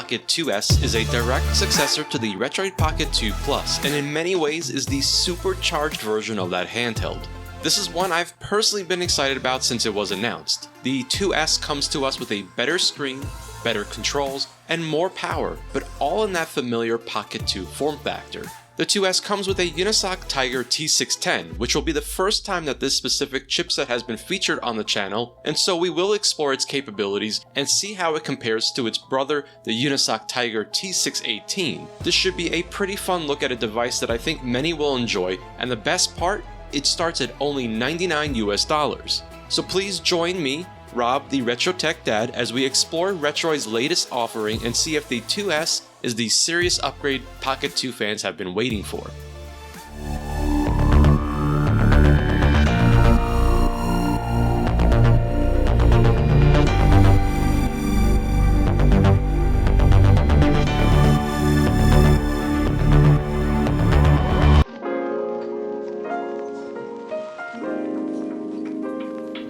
Pocket 2S is a direct successor to the Retroid Pocket 2 Plus, and in many ways is the supercharged version of that handheld. This is one I've personally been excited about since it was announced. The 2S comes to us with a better screen, better controls, and more power, but all in that familiar Pocket 2 form factor. The 2S comes with a UNISOC T610, which will be the first time that this specific chipset has been featured on the channel, and so we will explore its capabilities and see how it compares to its brother, the UNISOC T618. This should be a pretty fun look at a device that I think many will enjoy, and the best part? It starts at only $99 US. So please join me, Rob, the Retro Tech Dad, as we explore Retroid's latest offering and see if the 2S is the serious upgrade Pocket 2 fans have been waiting for.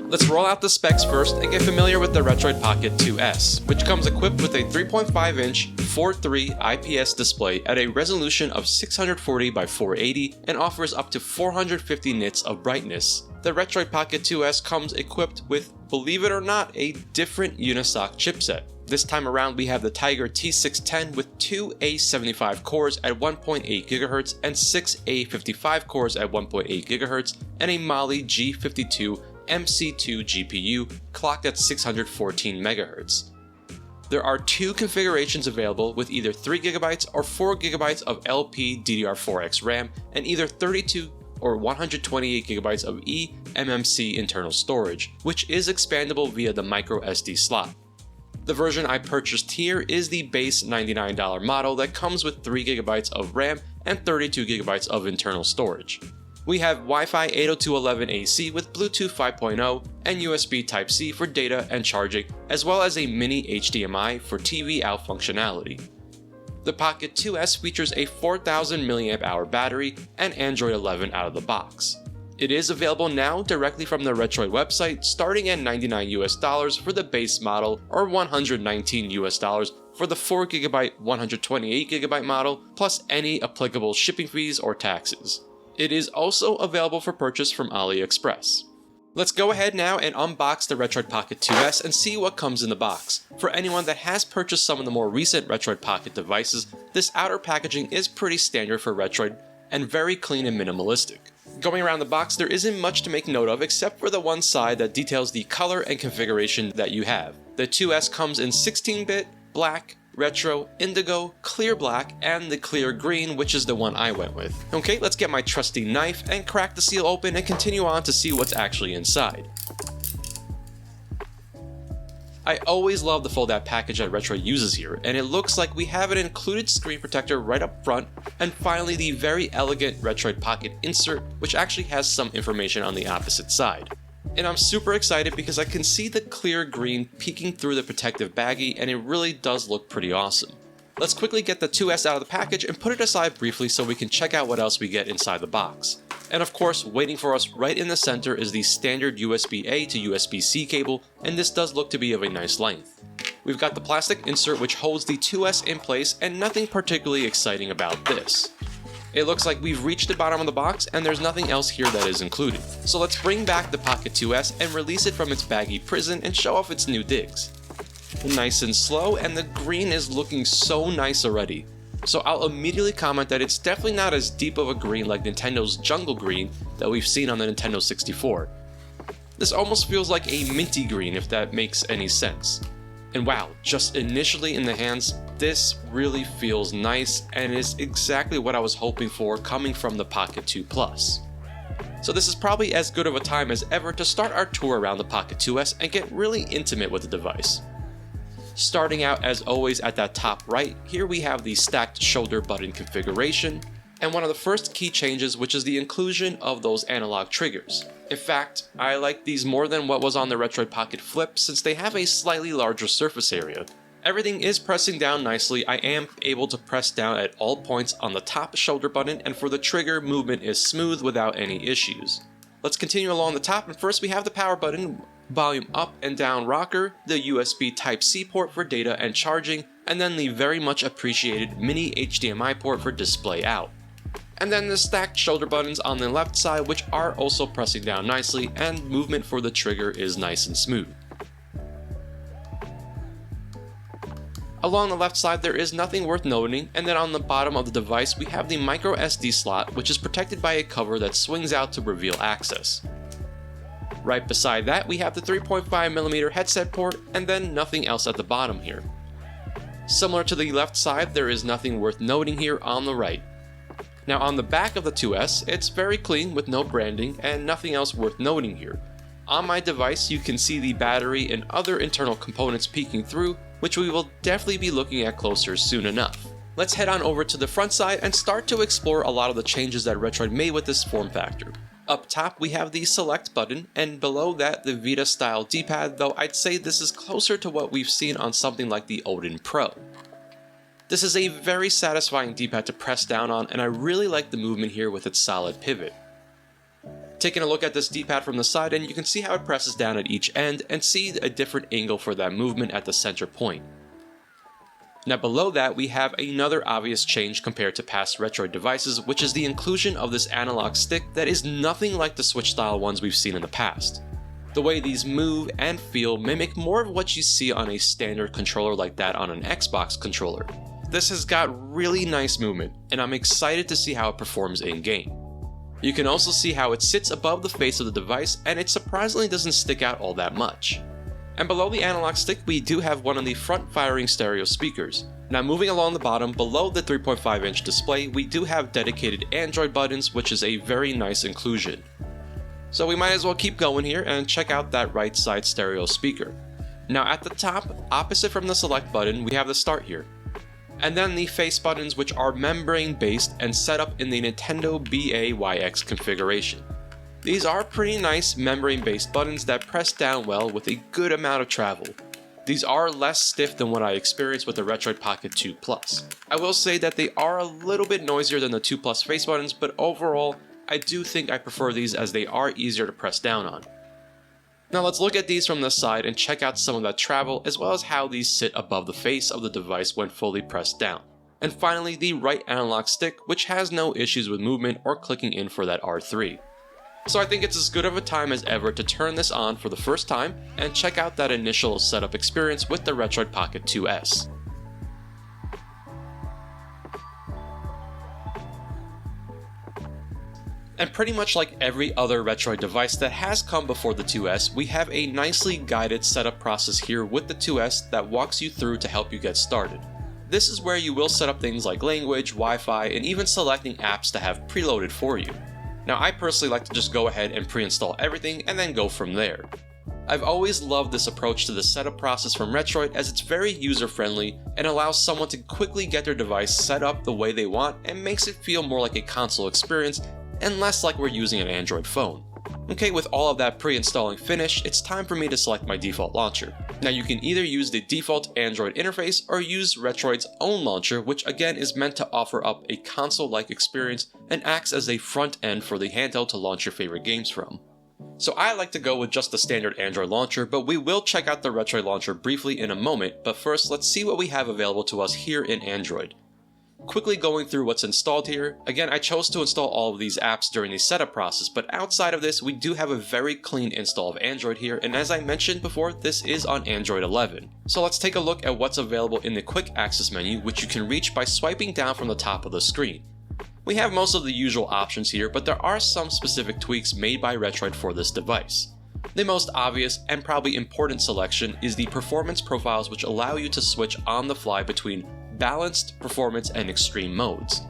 Let's roll out the specs first and get familiar with the Retroid Pocket 2S, which comes equipped with a 3.5-inch 4:3 IPS display at a resolution of 640 by 480 and offers up to 450 nits of brightness. The Retroid Pocket 2S comes equipped with, believe it or not, a different UNISOC chipset. This time around we have the Tiger T610 with 2 A75 cores at 1.8 GHz and 6 A55 cores at 1.8 GHz and a Mali G52 MC2 GPU clocked at 614 MHz. There are two configurations available with either 3GB or 4GB of LPDDR4X RAM and either 32 or 128GB of eMMC internal storage, which is expandable via the microSD slot. The version I purchased here is the base $99 model that comes with 3GB of RAM and 32GB of internal storage. We have Wi-Fi 802.11ac with Bluetooth 5.0 and USB Type-C for data and charging, as well as a mini HDMI for TV out functionality. The Pocket 2S features a 4000 mAh battery and Android 11 out of the box. It is available now directly from the Retroid website, starting at $99 US for the base model or $119 US for the 4GB 128GB model, plus any applicable shipping fees or taxes. It is also available for purchase from Aliexpress. Let's go ahead now and unbox the Retroid Pocket 2S and see what comes in the box. For anyone that has purchased some of the more recent Retroid Pocket devices, this outer packaging is pretty standard for Retroid and very clean and minimalistic. Going around the box, there isn't much to make note of except for the one side that details the color and configuration that you have. The 2S comes in 16-bit, black, retro, indigo, clear black, and the clear green, which is the one I went with. Okay, let's get my trusty knife and crack the seal open and continue on to see what's actually inside. I always love the fold-out package that Retroid uses here, and it looks like we have an included screen protector right up front, and finally the very elegant Retroid Pocket insert, which actually has some information on the opposite side. And I'm super excited because I can see the clear green peeking through the protective baggie, and it really does look pretty awesome. Let's quickly get the 2S out of the package and put it aside briefly so we can check out what else we get inside the box. And of course, waiting for us right in the center is the standard USB-A to USB-C cable, and this does look to be of a nice length. We've got the plastic insert which holds the 2S in place, and nothing particularly exciting about this. It looks like we've reached the bottom of the box and there's nothing else here that is included. So let's bring back the Pocket 2S and release it from its baggy prison and show off its new digs. Nice and slow, and the green is looking so nice already. So I'll immediately comment that it's definitely not as deep of a green like Nintendo's Jungle Green that we've seen on the Nintendo 64. This almost feels like a minty green, if that makes any sense. And wow, just initially in the hands, this really feels nice and is exactly what I was hoping for coming from the Pocket 2 Plus. So this is probably as good of a time as ever to start our tour around the Pocket 2S and get really intimate with the device. Starting out as always at that top right, here we have the stacked shoulder button configuration, and one of the first key changes, which is the inclusion of those analog triggers. In fact, I like these more than what was on the Retroid Pocket Flip since they have a slightly larger surface area. Everything is pressing down nicely. I am able to press down at all points on the top shoulder button, and for the trigger, movement is smooth without any issues. Let's continue along the top, and first we have the power button, volume up and down rocker, the USB Type-C port for data and charging, and then the very much appreciated mini HDMI port for display out. And then the stacked shoulder buttons on the left side, which are also pressing down nicely, and movement for the trigger is nice and smooth. Along the left side there is nothing worth noting, and then on the bottom of the device we have the micro SD slot, which is protected by a cover that swings out to reveal access. Right beside that we have the 3.5mm headset port, and then nothing else at the bottom here. Similar to the left side, there is nothing worth noting here on the right. Now on the back of the 2S, it's very clean with no branding and nothing else worth noting here. On my device you can see the battery and other internal components peeking through, which we will definitely be looking at closer soon enough. Let's head on over to the front side and start to explore a lot of the changes that Retroid made with this form factor. Up top we have the select button, and below that the Vita style D-pad, though I'd say this is closer to what we've seen on something like the Odin Pro. This is a very satisfying D-pad to press down on, and I really like the movement here with its solid pivot. Taking a look at this D-pad from the side, and you can see how it presses down at each end and see a different angle for that movement at the center point. Now below that we have another obvious change compared to past Retroid devices, which is the inclusion of this analog stick that is nothing like the Switch style ones we've seen in the past. The way these move and feel mimic more of what you see on a standard controller like that on an Xbox controller. This has got really nice movement, and I'm excited to see how it performs in-game. You can also see how it sits above the face of the device, and it surprisingly doesn't stick out all that much. And below the analog stick we do have one of the front-firing stereo speakers. Now moving along the bottom, below the 3.5-inch display, we do have dedicated Android buttons, which is a very nice inclusion. So we might as well keep going here and check out that right side stereo speaker. Now at the top, opposite from the select button, we have the start here. And then the face buttons, which are membrane based and set up in the Nintendo BAYX configuration. These are pretty nice membrane based buttons that press down well with a good amount of travel. These are less stiff than what I experienced with the Retroid Pocket 2 Plus. I will say that they are a little bit noisier than the 2 Plus face buttons, but overall I do think I prefer these as they are easier to press down on. Now let's look at these from the side and check out some of that travel, as well as how these sit above the face of the device when fully pressed down. And finally the right analog stick, which has no issues with movement or clicking in for that R3. So I think it's as good of a time as ever to turn this on for the first time and check out that initial setup experience with the Retroid Pocket 2S. And pretty much like every other Retroid device that has come before the 2S, we have a nicely guided setup process here with the 2S that walks you through to help you get started. This is where you will set up things like language, Wi-Fi, and even selecting apps to have preloaded for you. Now I personally like to just go ahead and pre-install everything and then go from there. I've always loved this approach to the setup process from Retroid, as it's very user-friendly and allows someone to quickly get their device set up the way they want and makes it feel more like a console experience and less like we're using an Android phone. Okay, with all of that pre-installing finished, it's time for me to select my default launcher. Now you can either use the default Android interface or use Retroid's own launcher, which again is meant to offer up a console-like experience and acts as a front end for the handheld to launch your favorite games from. So I like to go with just the standard Android launcher, but we will check out the Retroid launcher briefly in a moment, but first let's see what we have available to us here in Android. Quickly going through what's installed here, again I chose to install all of these apps during the setup process, but outside of this we do have a very clean install of Android here, and as I mentioned before, this is on Android 11. So let's take a look at what's available in the quick access menu, which you can reach by swiping down from the top of the screen. We have most of the usual options here, but there are some specific tweaks made by Retroid for this device. The most obvious and probably important selection is the performance profiles, which allow you to switch on the fly between balanced, performance, and extreme modes.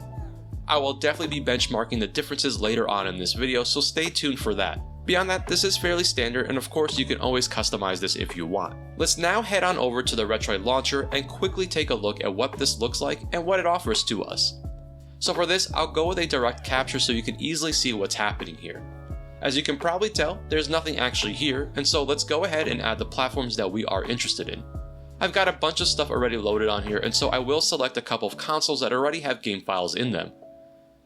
I will definitely be benchmarking the differences later on in this video, so stay tuned for that. Beyond that, this is fairly standard, and of course you can always customize this if you want. Let's now head on over to the Retroid launcher and quickly take a look at what this looks like and what it offers to us. So for this, I'll go with a direct capture so you can easily see what's happening here. As you can probably tell, there's nothing actually here, and so let's go ahead and add the platforms that we are interested in. I've got a bunch of stuff already loaded on here, and so I will select a couple of consoles that already have game files in them.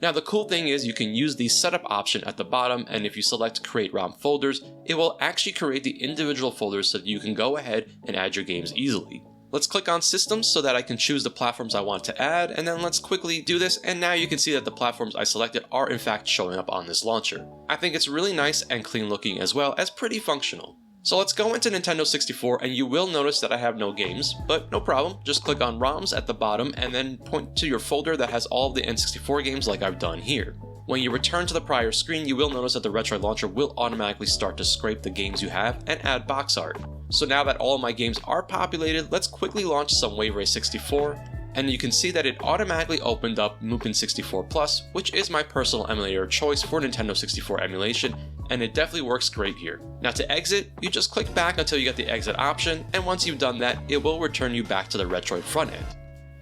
Now the cool thing is you can use the setup option at the bottom, and if you select create ROM folders, it will actually create the individual folders so that you can go ahead and add your games easily. Let's click on Systems so that I can choose the platforms I want to add, and then let's quickly do this, and now you can see that the platforms I selected are in fact showing up on this launcher. I think it's really nice and clean looking as well as pretty functional. So let's go into Nintendo 64, and you will notice that I have no games, but no problem, just click on ROMs at the bottom and then point to your folder that has all of the N64 games like I've done here. When you return to the prior screen, you will notice that the Retroid launcher will automatically start to scrape the games you have and add box art. So now that all of my games are populated, let's quickly launch some Wave Race 64, and you can see that it automatically opened up Mupen 64 Plus, which is my personal emulator choice for Nintendo 64 emulation, and it definitely works great here. Now to exit, you just click back until you get the exit option, and once you've done that, it will return you back to the Retroid front end.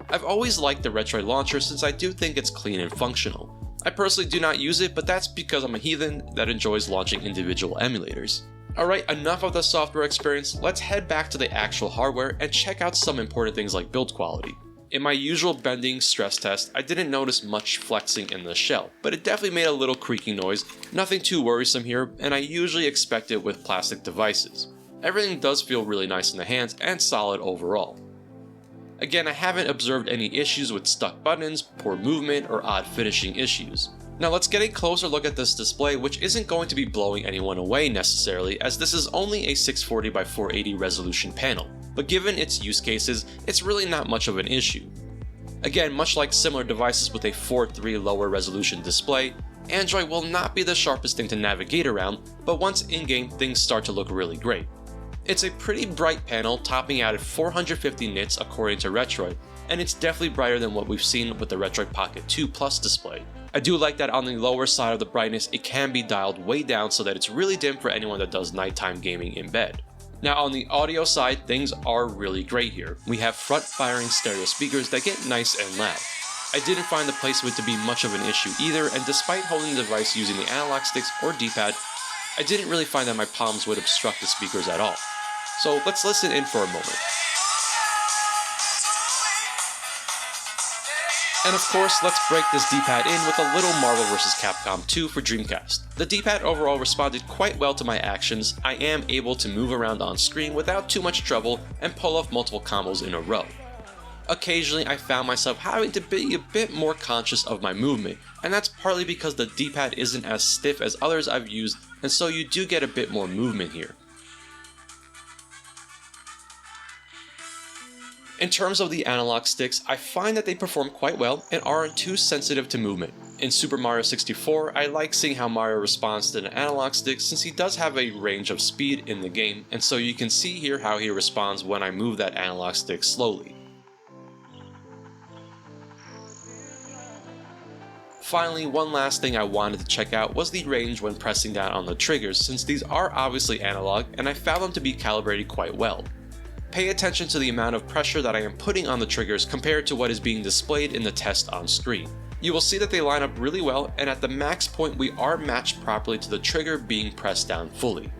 I've always liked the Retroid launcher since I do think it's clean and functional. I personally do not use it, but that's because I'm a heathen that enjoys launching individual emulators. Alright, enough of the software experience, let's head back to the actual hardware and check out some important things like build quality. In my usual bending stress test, I didn't notice much flexing in the shell, but it definitely made a little creaking noise, nothing too worrisome here, and I usually expect it with plastic devices. Everything does feel really nice in the hands and solid overall. Again, I haven't observed any issues with stuck buttons, poor movement, or odd finishing issues. Now let's get a closer look at this display, which isn't going to be blowing anyone away necessarily, as this is only a 640 by 480 resolution panel. But given its use cases, it's really not much of an issue. Again, much like similar devices with a 4:3 lower resolution display, Android will not be the sharpest thing to navigate around, but once in-game things start to look really great. It's a pretty bright panel, topping out at 450 nits according to Retroid, and it's definitely brighter than what we've seen with the Retroid Pocket 2 Plus display. I do like that on the lower side of the brightness it can be dialed way down so that it's really dim for anyone that does nighttime gaming in bed. Now on the audio side, things are really great here. We have front-firing stereo speakers that get nice and loud. I didn't find the placement to be much of an issue either, and despite holding the device using the analog sticks or D-pad, I didn't really find that my palms would obstruct the speakers at all. So let's listen in for a moment. And of course, let's break this D-pad in with a little Marvel vs. Capcom 2 for Dreamcast. The D-pad overall responded quite well to my actions. I am able to move around on screen without too much trouble and pull off multiple combos in a row. Occasionally, I found myself having to be a bit more conscious of my movement, and that's partly because the D-pad isn't as stiff as others I've used, and so you do get a bit more movement here. In terms of the analog sticks, I find that they perform quite well and aren't too sensitive to movement. In Super Mario 64, I like seeing how Mario responds to an analog stick since he does have a range of speed in the game, and so you can see here how he responds when I move that analog stick slowly. Finally, one last thing I wanted to check out was the range when pressing down on the triggers, since these are obviously analog and I found them to be calibrated quite well. Pay attention to the amount of pressure that I am putting on the triggers compared to what is being displayed in the test on screen. You will see that they line up really well, and at the max point we are matched properly to the trigger being pressed down fully.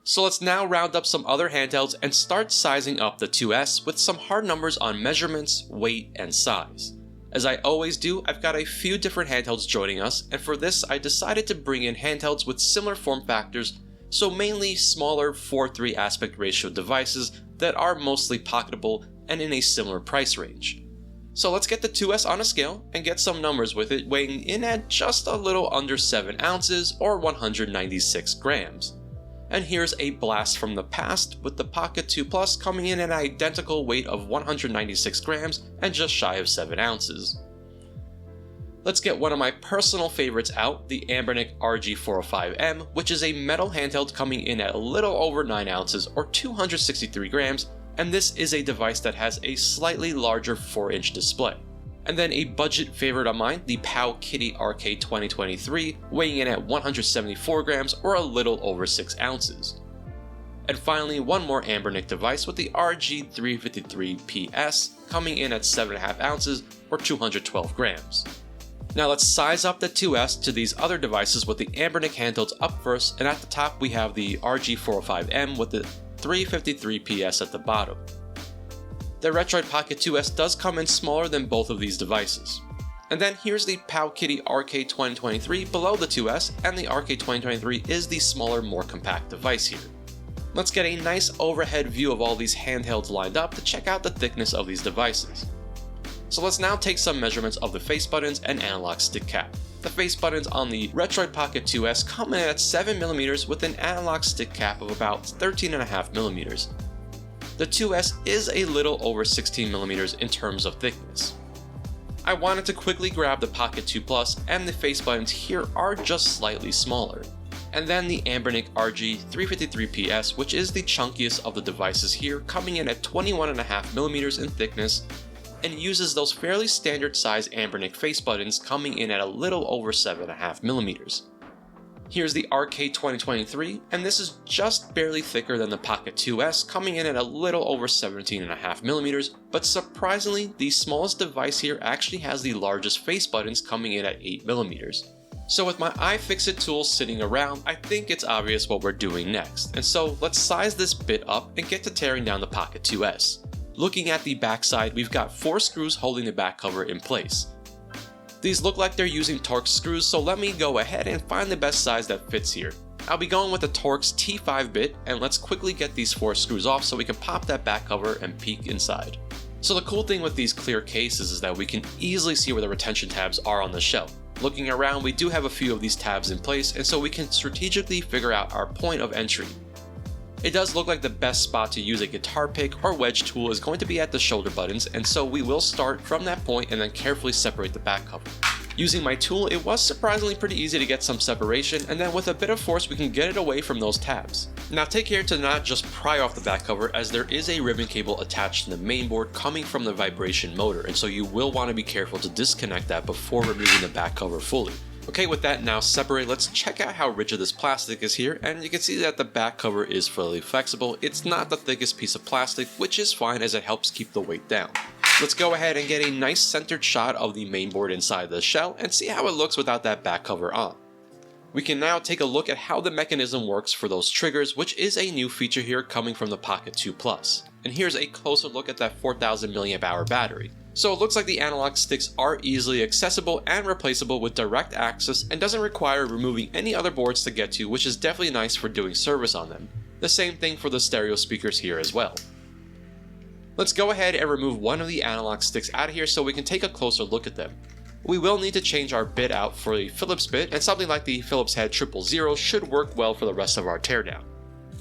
So let's now round up some other handhelds and start sizing up the 2S with some hard numbers on measurements, weight, and size. As I always do, I've got a few different handhelds joining us, and for this I decided to bring in handhelds with similar form factors, so mainly smaller 4:3 aspect ratio devices that are mostly pocketable and in a similar price range. So let's get the 2S on a scale and get some numbers with it, weighing in at just a little under 7 ounces or 196 grams. And here's a blast from the past, with the Pocket 2 Plus coming in at an identical weight of 196 grams and just shy of 7 ounces. Let's get one of my personal favorites out, the Anbernic RG405M, which is a metal handheld coming in at a little over 9 ounces or 263 grams, and this is a device that has a slightly larger 4-inch display. And then a budget favorite of mine, the POW Kitty Arcade 2023, weighing in at 174 grams or a little over 6 ounces. And finally, one more Anbernic device with the RG353PS, coming in at 7.5 ounces or 212 grams. Now let's size up the 2S to these other devices with the Anbernic handhelds up first, and at the top we have the RG405M with the 353PS at the bottom. The Retroid Pocket 2S does come in smaller than both of these devices. And then here's the Powkiddy RK2023 below the 2S, and the RK2023 is the smaller, more compact device here. Let's get a nice overhead view of all these handhelds lined up to check out the thickness of these devices. So let's now take some measurements of the face buttons and analog stick cap. The face buttons on the Retroid Pocket 2S come in at 7mm with an analog stick cap of about 13.5mm. The 2S is a little over 16mm in terms of thickness. I wanted to quickly grab the Pocket 2 Plus, and the face buttons here are just slightly smaller. And then the Anbernic RG353PS, which is the chunkiest of the devices here, coming in at 21.5mm in thickness, and uses those fairly standard size Anbernic face buttons coming in at a little over 7.5mm. Here's the RK2023, and this is just barely thicker than the Pocket 2S, coming in at a little over 17.5mm, but surprisingly, the smallest device here actually has the largest face buttons coming in at 8mm. So with my iFixit tools sitting around, I think it's obvious what we're doing next, and so let's size this bit up and get to tearing down the Pocket 2S. Looking at the backside, we've got 4 screws holding the back cover in place. These look like they're using Torx screws, so let me go ahead and find the best size that fits here. I'll be going with the Torx T5 bit, and let's quickly get these 4 screws off so we can pop that back cover and peek inside. So the cool thing with these clear cases is that we can easily see where the retention tabs are on the shelf. Looking around, we do have a few of these tabs in place, and so we can strategically figure out our point of entry. It does look like the best spot to use a guitar pick or wedge tool is going to be at the shoulder buttons, and so we will start from that point and then carefully separate the back cover. Using my tool, it was surprisingly pretty easy to get some separation, and then with a bit of force we can get it away from those tabs. Now take care to not just pry off the back cover, as there is a ribbon cable attached to the mainboard coming from the vibration motor, and so you will want to be careful to disconnect that before removing the back cover fully. Okay, with that now separated, let's check out how rigid this plastic is here, and you can see that the back cover is fully flexible. It's not the thickest piece of plastic, which is fine as it helps keep the weight down. Let's go ahead and get a nice centered shot of the mainboard inside the shell and see how it looks without that back cover on. We can now take a look at how the mechanism works for those triggers, which is a new feature here coming from the Pocket 2 Plus. And here's a closer look at that 4000 mAh battery. So it looks like the analog sticks are easily accessible and replaceable with direct access and doesn't require removing any other boards to get to, which is definitely nice for doing service on them. The same thing for the stereo speakers here as well. Let's go ahead and remove one of the analog sticks out of here so we can take a closer look at them. We will need to change our bit out for a Phillips bit, and something like the Phillips Head 000 should work well for the rest of our teardown.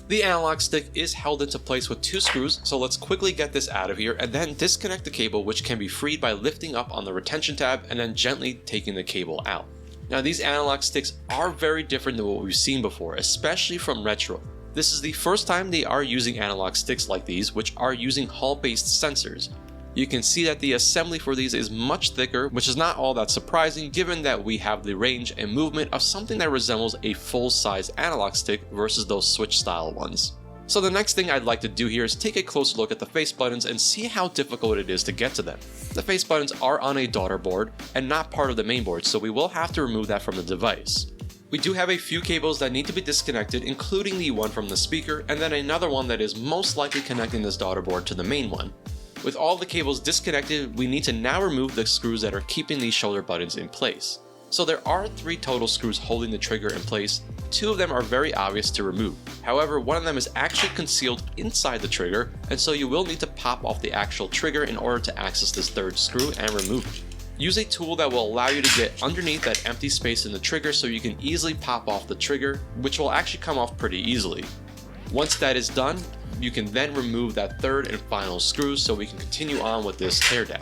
The analog stick is held into place with 2 screws, so let's quickly get this out of here and then disconnect the cable, which can be freed by lifting up on the retention tab and then gently taking the cable out. Now these analog sticks are very different than what we've seen before, especially from Retroid. This is the first time they are using analog sticks like these, which are using Hall-based sensors. You can see that the assembly for these is much thicker, which is not all that surprising given that we have the range and movement of something that resembles a full-size analog stick versus those Switch style ones. So the next thing I'd like to do here is take a closer look at the face buttons and see how difficult it is to get to them. The face buttons are on a daughter board and not part of the main board, so we will have to remove that from the device. We do have a few cables that need to be disconnected, including the one from the speaker, and then another one that is most likely connecting this daughter board to the main one. With all the cables disconnected, we need to now remove the screws that are keeping these shoulder buttons in place. So there are 3 total screws holding the trigger in place. 2 of them are very obvious to remove. However, one of them is actually concealed inside the trigger, and so you will need to pop off the actual trigger in order to access this 3rd screw and remove it. Use a tool that will allow you to get underneath that empty space in the trigger so you can easily pop off the trigger, which will actually come off pretty easily. Once that is done, you can then remove that 3rd and final screw so we can continue on with this teardown.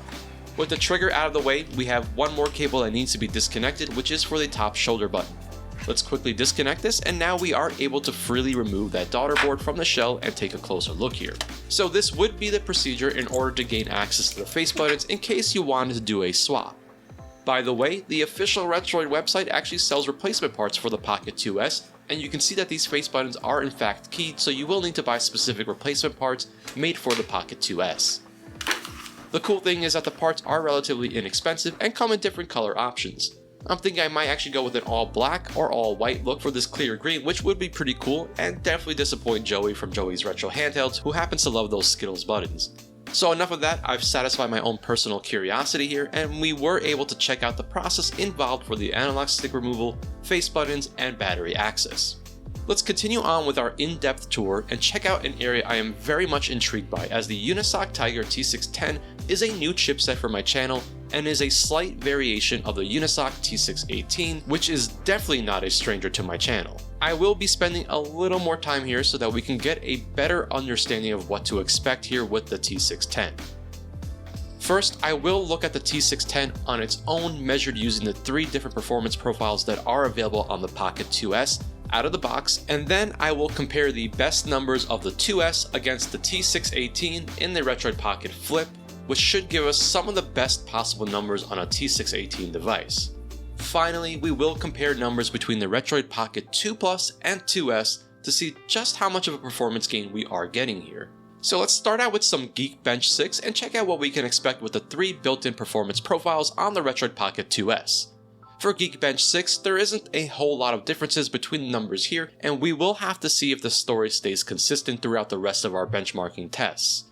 With the trigger out of the way, we have one more cable that needs to be disconnected, which is for the top shoulder button. Let's quickly disconnect this, and now we are able to freely remove that daughter board from the shell and take a closer look here. So this would be the procedure in order to gain access to the face buttons in case you wanted to do a swap. By the way, the official Retroid website actually sells replacement parts for the Pocket 2S, and you can see that these face buttons are in fact keyed, so you will need to buy specific replacement parts made for the Pocket 2S. The cool thing is that the parts are relatively inexpensive and come in different color options. I'm thinking I might actually go with an all black or all white look for this clear green, which would be pretty cool and definitely disappoint Joey from Joey's Retro Handhelds, who happens to love those Skittles buttons. So enough of that, I've satisfied my own personal curiosity here, and we were able to check out the process involved for the analog stick removal, face buttons, and battery access. Let's continue on with our in-depth tour and check out an area I am very much intrigued by, as the UNISOC T610 is a new chipset for my channel and is a slight variation of the UNISOC T618, which is definitely not a stranger to my channel. I will be spending a little more time here so that we can get a better understanding of what to expect here with the T610. First, I will look at the T610 on its own, measured using the 3 different performance profiles that are available on the Pocket 2S out of the box, and then I will compare the best numbers of the 2S against the T618 in the Retroid Pocket Flip, which should give us some of the best possible numbers on a T618 device. Finally, we will compare numbers between the Retroid Pocket 2 Plus and 2S to see just how much of a performance gain we are getting here. So let's start out with some Geekbench 6 and check out what we can expect with the 3 built-in performance profiles on the Retroid Pocket 2S. For Geekbench 6, there isn't a whole lot of differences between the numbers here, and we will have to see if the story stays consistent throughout the rest of our benchmarking tests.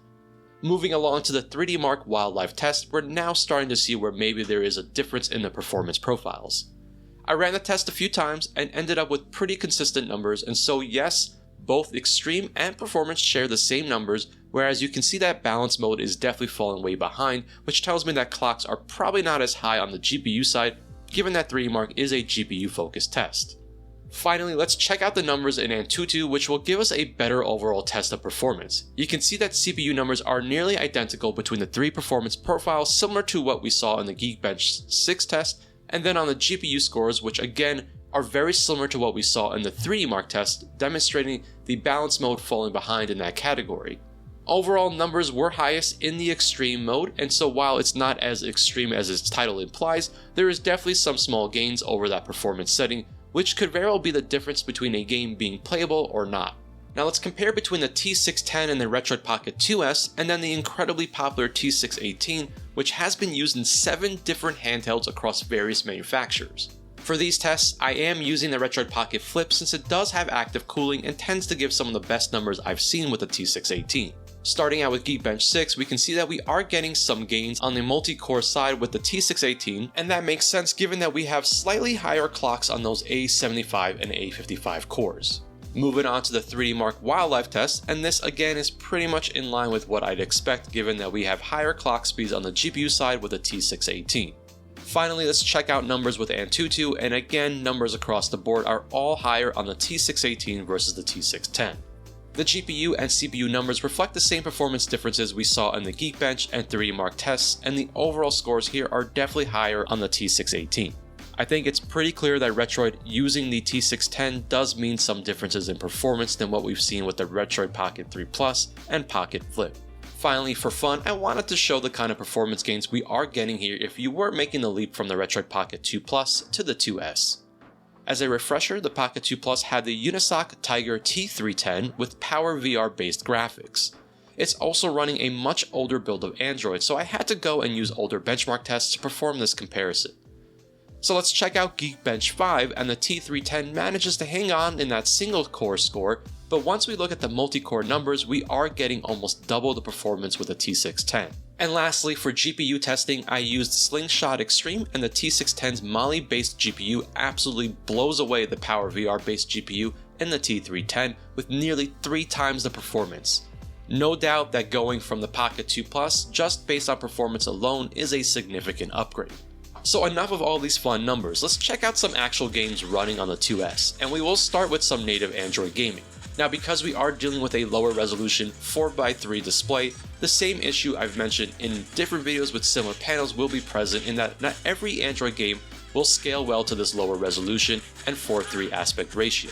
Moving along to the 3D Mark Wildlife test, we're now starting to see where maybe there is a difference in the performance profiles. I ran the test a few times and ended up with pretty consistent numbers, and so yes, both Extreme and Performance share the same numbers, whereas you can see that Balance Mode is definitely falling way behind, which tells me that clocks are probably not as high on the GPU side, given that 3D Mark is a GPU focused test. Finally, let's check out the numbers in Antutu, which will give us a better overall test of performance. You can see that CPU numbers are nearly identical between the 3 performance profiles, similar to what we saw in the Geekbench 6 test, and then on the GPU scores, which again are very similar to what we saw in the 3D Mark test, demonstrating the balance mode falling behind in that category. Overall numbers were highest in the extreme mode, and so while it's not as extreme as its title implies, there is definitely some small gains over that performance setting, which could very well be the difference between a game being playable or not. Now let's compare between the T610 and the Retroid Pocket 2S, and then the incredibly popular T618, which has been used in 7 different handhelds across various manufacturers. For these tests, I am using the Retroid Pocket Flip since it does have active cooling and tends to give some of the best numbers I've seen with the T618. Starting out with Geekbench 6, we can see that we are getting some gains on the multi-core side with the T618, and that makes sense given that we have slightly higher clocks on those A75 and A55 cores. Moving on to the 3D Mark Wildlife test, and this again is pretty much in line with what I'd expect given that we have higher clock speeds on the GPU side with the T618. Finally, let's check out numbers with Antutu, and again, numbers across the board are all higher on the T618 versus the T610. The GPU and CPU numbers reflect the same performance differences we saw in the Geekbench and 3D Mark tests, and the overall scores here are definitely higher on the T618. I think it's pretty clear that Retroid using the T610 does mean some differences in performance than what we've seen with the Retroid Pocket 3 Plus and Pocket Flip. Finally, for fun, I wanted to show the kind of performance gains we are getting here if you were making the leap from the Retroid Pocket 2 Plus to the 2S. As a refresher, the Pocket 2 Plus had the UNISOC T610 with PowerVR based graphics. It's also running a much older build of Android, so I had to go and use older benchmark tests to perform this comparison. So let's check out Geekbench 5, and the T610 manages to hang on in that single core score, but once we look at the multi-core numbers, we are getting almost double the performance with the T610. And lastly, for GPU testing, I used Slingshot Extreme, and the T610's Mali-based GPU absolutely blows away the PowerVR-based GPU in the T610 with nearly 3 times the performance. No doubt that going from the Pocket 2 Plus just based on performance alone is a significant upgrade. So enough of all these fun numbers, let's check out some actual games running on the 2S, and we will start with some native Android gaming. Now, because we are dealing with a lower resolution 4x3 display, the same issue I've mentioned in different videos with similar panels will be present in that not every Android game will scale well to this lower resolution and 4:3 aspect ratio.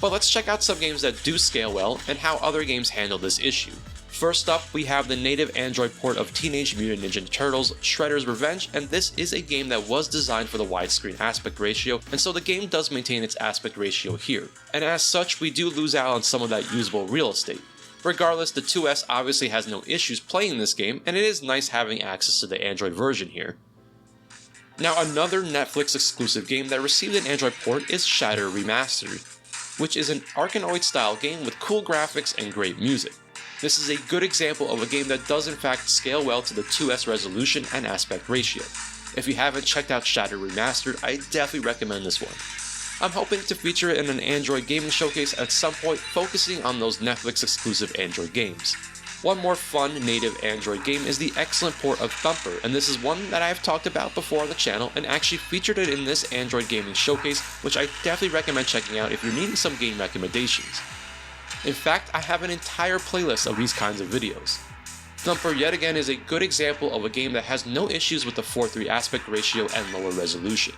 But let's check out some games that do scale well and how other games handle this issue. First up, we have the native Android port of Teenage Mutant Ninja Turtles Shredder's Revenge, and this is a game that was designed for the widescreen aspect ratio, and so the game does maintain its aspect ratio here. And as such, we do lose out on some of that usable real estate. Regardless, the 2S obviously has no issues playing this game, and it is nice having access to the Android version here. Now, another Netflix exclusive game that received an Android port is Shatter Remastered, which is an Arkanoid style game with cool graphics and great music. This is a good example of a game that does in fact scale well to the 2S resolution and aspect ratio. If you haven't checked out Shattered Remastered, I definitely recommend this one. I'm hoping to feature it in an Android gaming showcase at some point, focusing on those Netflix exclusive Android games. One more fun native Android game is the excellent port of Thumper, and this is one that I've talked about before on the channel and actually featured it in this Android gaming showcase, which I definitely recommend checking out if you're needing some game recommendations. In fact, I have an entire playlist of these kinds of videos. Thumper yet again is a good example of a game that has no issues with the 4:3 aspect ratio and lower resolution.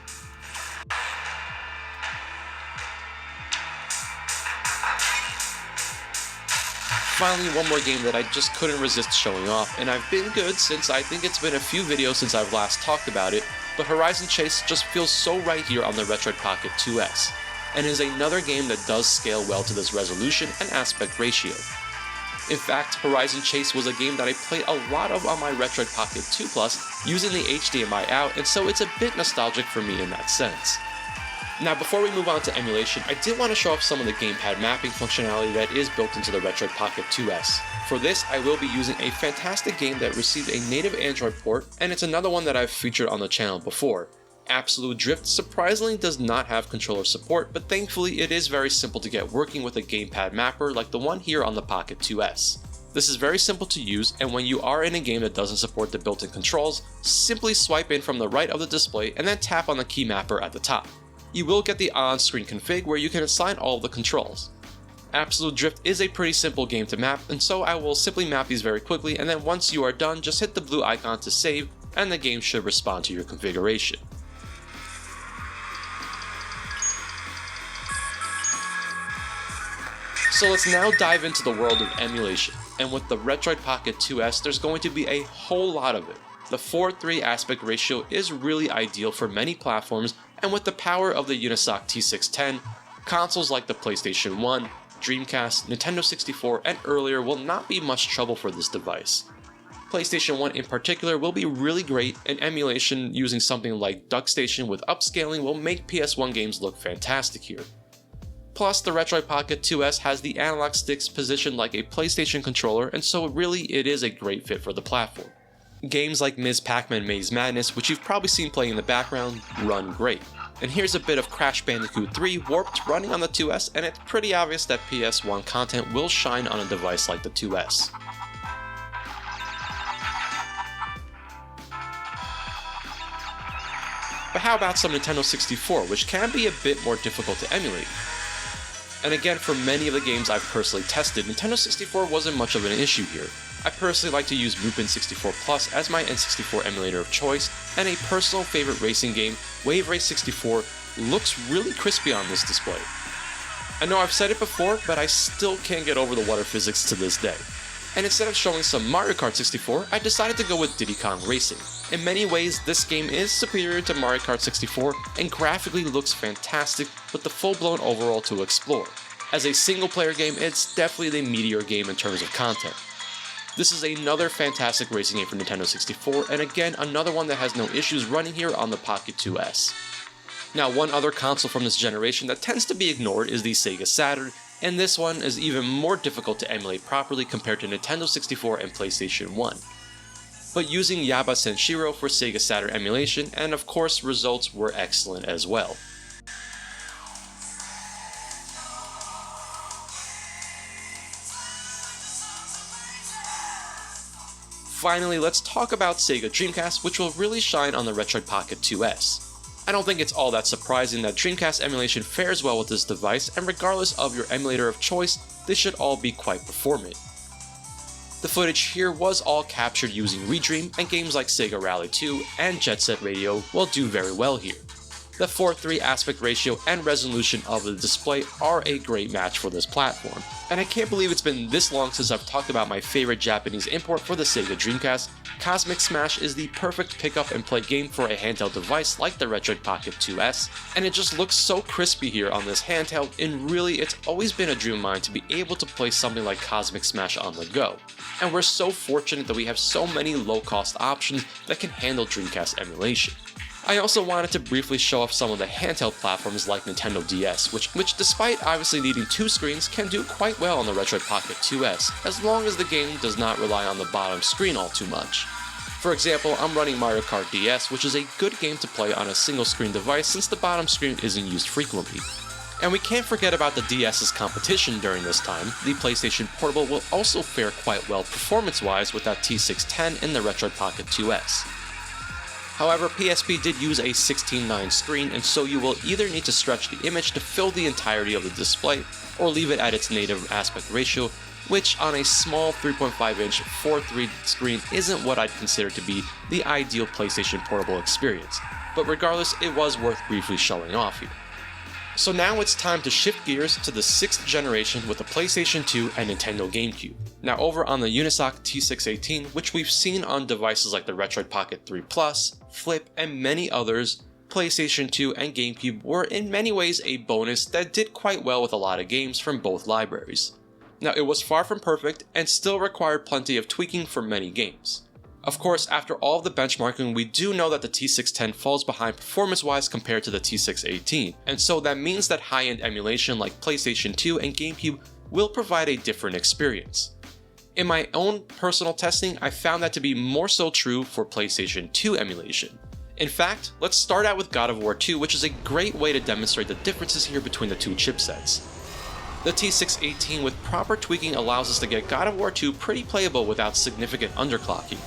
Finally, one more game that I just couldn't resist showing off, and I've been good since I think it's been a few videos since I've last talked about it, but Horizon Chase just feels so right here on the Retroid Pocket 2S, and is another game that does scale well to this resolution and aspect ratio. In fact, Horizon Chase was a game that I played a lot of on my Retroid Pocket 2 Plus using the HDMI out, and so it's a bit nostalgic for me in that sense. Now before we move on to emulation, I did want to show off some of the gamepad mapping functionality that is built into the Retroid Pocket 2S. For this, I will be using a fantastic game that received a native Android port, and it's another one that I've featured on the channel before. Absolute Drift surprisingly does not have controller support, but thankfully it is very simple to get working with a Gamepad Mapper like the one here on the Pocket 2S. This is very simple to use, and when you are in a game that doesn't support the built-in controls, simply swipe in from the right of the display and then tap on the key mapper at the top. You will get the on-screen config where you can assign all of the controls. Absolute Drift is a pretty simple game to map, and so I will simply map these very quickly, and then once you are done, just hit the blue icon to save, and the game should respond to your configuration. So let's now dive into the world of emulation, and with the Retroid Pocket 2S there's going to be a whole lot of it. The 4:3 aspect ratio is really ideal for many platforms, and with the power of the UNISOC T610, consoles like the PlayStation 1, Dreamcast, Nintendo 64, and earlier will not be much trouble for this device. PlayStation 1 in particular will be really great, and emulation using something like DuckStation with upscaling will make PS1 games look fantastic here. Plus, the Retroid Pocket 2S has the analog sticks positioned like a PlayStation controller, and so really it is a great fit for the platform. Games like Ms. Pac-Man Maze Madness, which you've probably seen playing in the background, run great. And here's a bit of Crash Bandicoot 3 Warped running on the 2S, and it's pretty obvious that PS1 content will shine on a device like the 2S. But how about some Nintendo 64, which can be a bit more difficult to emulate? And again, for many of the games I've personally tested, Nintendo 64 wasn't much of an issue here. I personally like to use Lupin 64 Plus as my N64 emulator of choice, and a personal favorite racing game, Wave Race 64, looks really crispy on this display. I know I've said it before, but I still can't get over the water physics to this day. And instead of showing some Mario Kart 64, I decided to go with Diddy Kong Racing. In many ways, this game is superior to Mario Kart 64 and graphically looks fantastic with the full-blown overall to explore. As a single-player game, it's definitely the meatier game in terms of content. This is another fantastic racing game for Nintendo 64, and again, another one that has no issues running here on the Pocket 2S. Now, one other console from this generation that tends to be ignored is the Sega Saturn, and this one is even more difficult to emulate properly compared to Nintendo 64 and PlayStation 1. But using Yaba Senshiro for Sega Saturn emulation, and of course results were excellent as well. Finally, let's talk about Sega Dreamcast, which will really shine on the Retroid Pocket 2S. I don't think it's all that surprising that Dreamcast emulation fares well with this device, and regardless of your emulator of choice, they should all be quite performant. The footage here was all captured using Redream, and games like Sega Rally 2 and Jet Set Radio will do very well here. The 4:3 aspect ratio and resolution of the display are a great match for this platform. And I can't believe it's been this long since I've talked about my favorite Japanese import for the Sega Dreamcast. Cosmic Smash is the perfect pick up and play game for a handheld device like the Retroid Pocket 2S, and it just looks so crispy here on this handheld, and really it's always been a dream of mine to be able to play something like Cosmic Smash on the go. And we're so fortunate that we have so many low cost options that can handle Dreamcast emulation. I also wanted to briefly show off some of the handheld platforms like Nintendo DS, which despite obviously needing 2 screens can do quite well on the Retroid Pocket 2S, as long as the game does not rely on the bottom screen all too much. For example, I'm running Mario Kart DS, which is a good game to play on a single screen device since the bottom screen isn't used frequently. And we can't forget about the DS's competition during this time. The PlayStation Portable will also fare quite well performance-wise with that T610 in the Retroid Pocket 2S. However, PSP did use a 16:9 screen, and so you will either need to stretch the image to fill the entirety of the display, or leave it at its native aspect ratio, which on a small 3.5-inch 4:3 screen isn't what I'd consider to be the ideal PlayStation Portable experience, but regardless, it was worth briefly showing off here. So now it's time to shift gears to the 6th generation with the PlayStation 2 and Nintendo Gamecube. Now over on the UNISOC T610, which we've seen on devices like the Retroid Pocket 3 Plus, Flip, and many others, PlayStation 2 and Gamecube were in many ways a bonus that did quite well with a lot of games from both libraries. Now it was far from perfect and still required plenty of tweaking for many games. Of course, after all of the benchmarking, we do know that the T610 falls behind performance-wise compared to the T618, and so that means that high-end emulation like PlayStation 2 and Gamecube will provide a different experience. In my own personal testing, I found that to be more so true for PlayStation 2 emulation. In fact, let's start out with God of War 2, which is a great way to demonstrate the differences here between the two chipsets. The T618 with proper tweaking allows us to get God of War 2 pretty playable without significant underclocking.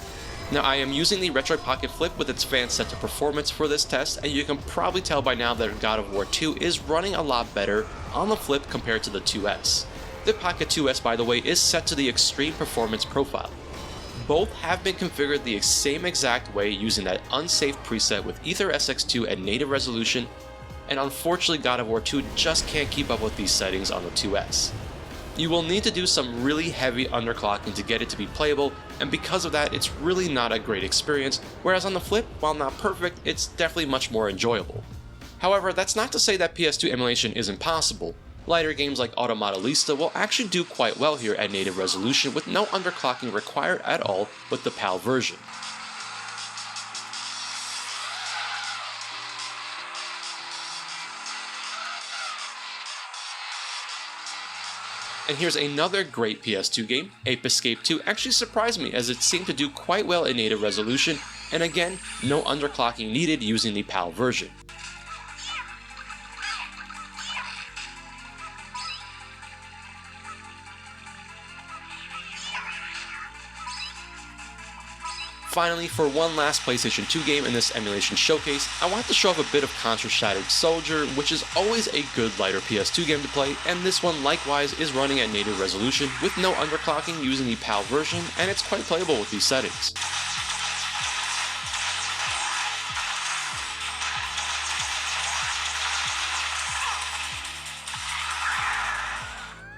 Now I am using the Retroid Pocket Flip with its fan set to performance for this test, and you can probably tell by now that God of War 2 is running a lot better on the Flip compared to the 2S. The Pocket 2S, by the way, is set to the extreme performance profile. Both have been configured the same exact way using that unsafe preset with Ether SX2 at native resolution, and unfortunately God of War 2 just can't keep up with these settings on the 2S. You will need to do some really heavy underclocking to get it to be playable, and because of that, it's really not a great experience, whereas on the Flip, while not perfect, it's definitely much more enjoyable. However, that's not to say that PS2 emulation isn't possible. Lighter games like Automodelista will actually do quite well here at native resolution with no underclocking required at all with the PAL version. And here's another great PS2 game. Ape Escape 2 actually surprised me as it seemed to do quite well in native resolution, and again, no underclocking needed using the PAL version. Finally, for one last PlayStation 2 game in this emulation showcase, I want to show off a bit of Contra Shattered Soldier, which is always a good lighter PS2 game to play, and this one likewise is running at native resolution with no underclocking using the PAL version, and it's quite playable with these settings.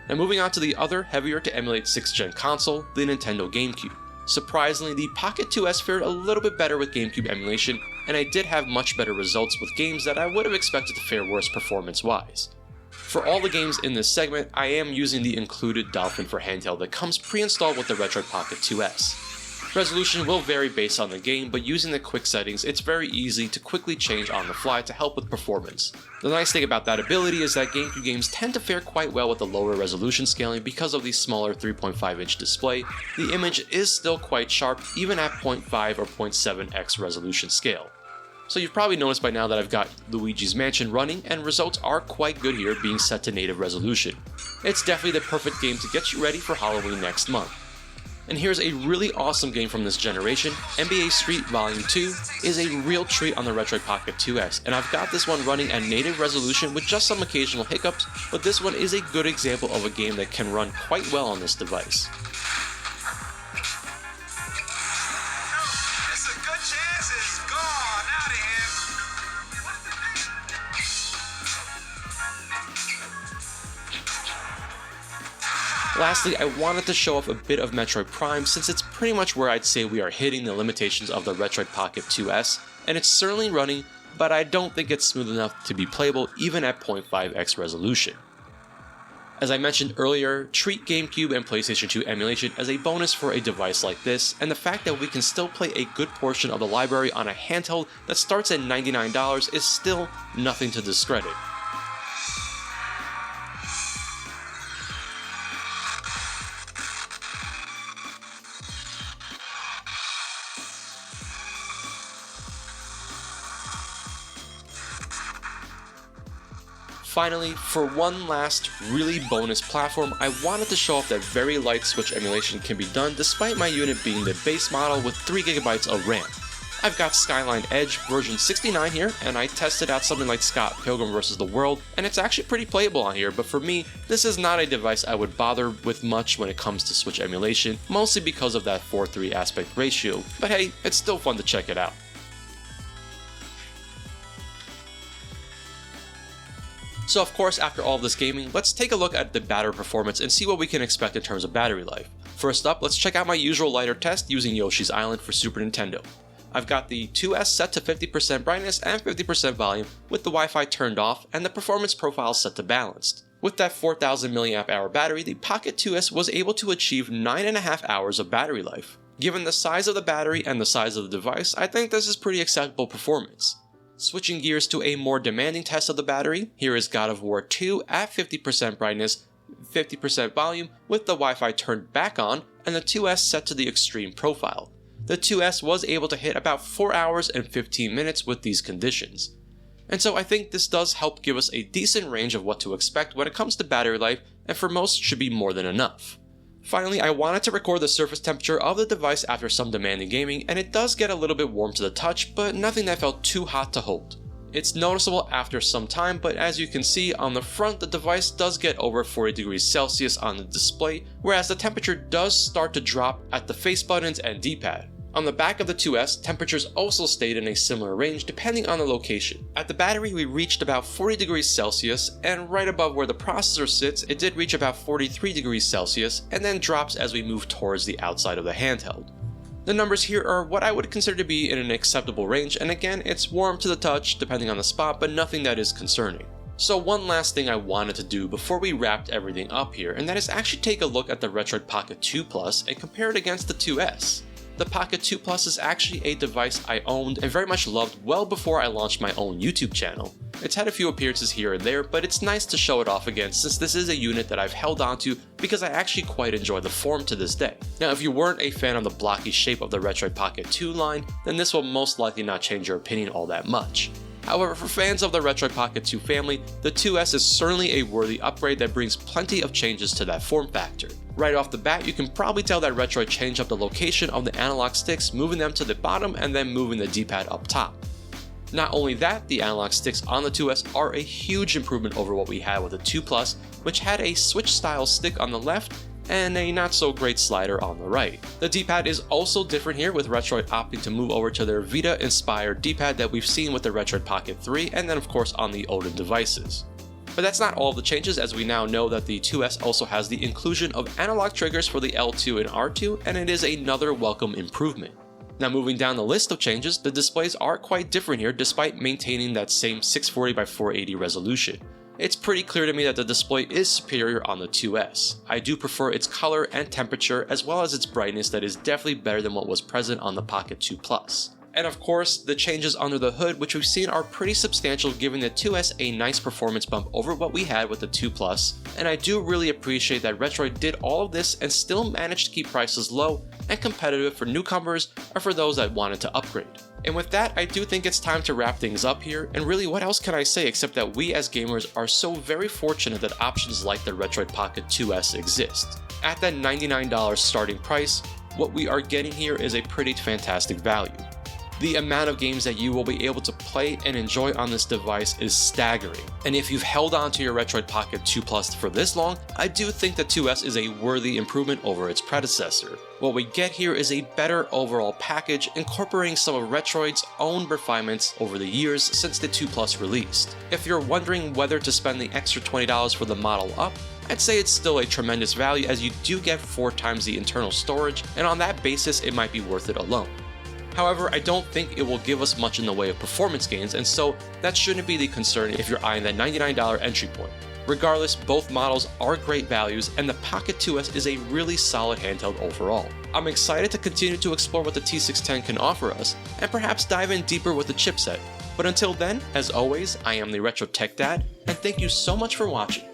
Now moving on to the other heavier to emulate 6th gen console, the Nintendo Gamecube. Surprisingly, the Pocket 2S fared a little bit better with Gamecube emulation, and I did have much better results with games that I would have expected to fare worse performance-wise. For all the games in this segment, I am using the included Dolphin for handheld that comes pre-installed with the Retroid Pocket 2S. Resolution will vary based on the game, but using the quick settings, it's very easy to quickly change on the fly to help with performance. The nice thing about that ability is that GameCube games tend to fare quite well with the lower resolution scaling because of the smaller 3.5-inch display. The image is still quite sharp even at 0.5 or 0.7x resolution scale. So you've probably noticed by now that I've got Luigi's Mansion running, and results are quite good here being set to native resolution. It's definitely the perfect game to get you ready for Halloween next month. And here's a really awesome game from this generation. NBA Street Volume 2 is a real treat on the Retroid Pocket 2S, and I've got this one running at native resolution with just some occasional hiccups, but this one is a good example of a game that can run quite well on this device. Lastly, I wanted to show off a bit of Metroid Prime since it's pretty much where I'd say we are hitting the limitations of the Retroid Pocket 2S, and it's certainly running, but I don't think it's smooth enough to be playable even at 0.5x resolution. As I mentioned earlier, treat Gamecube and PlayStation 2 emulation as a bonus for a device like this, and the fact that we can still play a good portion of the library on a handheld that starts at $99 is still nothing to discredit. Finally, for one last really bonus platform, I wanted to show off that very light switch emulation can be done despite my unit being the base model with 3GB of RAM. I've got Skyline Edge version 69 here, and I tested out something like Scott Pilgrim vs. the World, and it's actually pretty playable on here, but for me, this is not a device I would bother with much when it comes to Switch emulation, mostly because of that 4:3 aspect ratio, but hey, it's still fun to check it out. So of course, after all of this gaming, let's take a look at the battery performance and see what we can expect in terms of battery life. First up, let's check out my usual lighter test using Yoshi's Island for Super Nintendo. I've got the 2S set to 50% brightness and 50% volume with the Wi-Fi turned off and the performance profile set to balanced. With that 4000 mAh battery, the Pocket 2S was able to achieve 9.5 hours of battery life. Given the size of the battery and the size of the device, I think this is pretty acceptable performance. Switching gears to a more demanding test of the battery, here is God of War 2 at 50% brightness, 50% volume with the Wi-Fi turned back on and the 2S set to the extreme profile. The 2S was able to hit about 4 hours and 15 minutes with these conditions. And so I think this does help give us a decent range of what to expect when it comes to battery life, and for most should be more than enough. Finally, I wanted to record the surface temperature of the device after some demanding gaming, and it does get a little bit warm to the touch, but nothing that felt too hot to hold. It's noticeable after some time, but as you can see on the front, the device does get over 40 degrees Celsius on the display, whereas the temperature does start to drop at the face buttons and D-pad. On the back of the 2S, temperatures also stayed in a similar range depending on the location. At the battery, we reached about 40 degrees Celsius, and right above where the processor sits, it did reach about 43 degrees Celsius, and then drops as we move towards the outside of the handheld. The numbers here are what I would consider to be in an acceptable range, and again, it's warm to the touch depending on the spot, but nothing that is concerning. So one last thing I wanted to do before we wrapped everything up here, and that is actually take a look at the Retroid Pocket 2 Plus and compare it against the 2S. The Pocket 2 Plus is actually a device I owned and very much loved well before I launched my own YouTube channel. It's had a few appearances here and there, but it's nice to show it off again since this is a unit that I've held onto because I actually quite enjoy the form to this day. Now, if you weren't a fan of the blocky shape of the Retroid Pocket 2 line, then this will most likely not change your opinion all that much. However, for fans of the Retroid Pocket 2 family, the 2S is certainly a worthy upgrade that brings plenty of changes to that form factor. Right off the bat, you can probably tell that Retroid changed up the location of the analog sticks, moving them to the bottom and then moving the D-pad up top. Not only that, the analog sticks on the 2S are a huge improvement over what we had with the 2 Plus, which had a switch-style stick on the left and a not-so-great slider on the right. The D-pad is also different here, with Retroid opting to move over to their Vita-inspired D-pad that we've seen with the Retroid Pocket 3 and then of course on the Odin devices. But that's not all of the changes, as we now know that the 2S also has the inclusion of analog triggers for the L2 and R2, and it is another welcome improvement. Now moving down the list of changes, the displays are quite different here despite maintaining that same 640 by 480 resolution. It's pretty clear to me that the display is superior on the 2S. I do prefer its color and temperature as well as its brightness that is definitely better than what was present on the Pocket 2 Plus. And of course, the changes under the hood which we've seen are pretty substantial, giving the 2S a nice performance bump over what we had with the 2 Plus, and I do really appreciate that Retroid did all of this and still managed to keep prices low and competitive for newcomers or for those that wanted to upgrade. And with that, I do think it's time to wrap things up here, and really what else can I say except that we as gamers are so very fortunate that options like the Retroid Pocket 2S exist. At that $99 starting price, what we are getting here is a pretty fantastic value. The amount of games that you will be able to play and enjoy on this device is staggering, and if you've held on to your Retroid Pocket 2 Plus for this long, I do think the 2S is a worthy improvement over its predecessor. What we get here is a better overall package, incorporating some of Retroid's own refinements over the years since the 2 Plus released. If you're wondering whether to spend the extra $20 for the Model Up, I'd say it's still a tremendous value as you do get 4 times the internal storage, and on that basis it might be worth it alone. However, I don't think it will give us much in the way of performance gains, and so that shouldn't be the concern if you're eyeing that $99 entry point. Regardless, both models are great values and the Pocket 2S is a really solid handheld overall. I'm excited to continue to explore what the T610 can offer us, and perhaps dive in deeper with the chipset. But until then, as always, I am the Retro Tech Dad, and thank you so much for watching.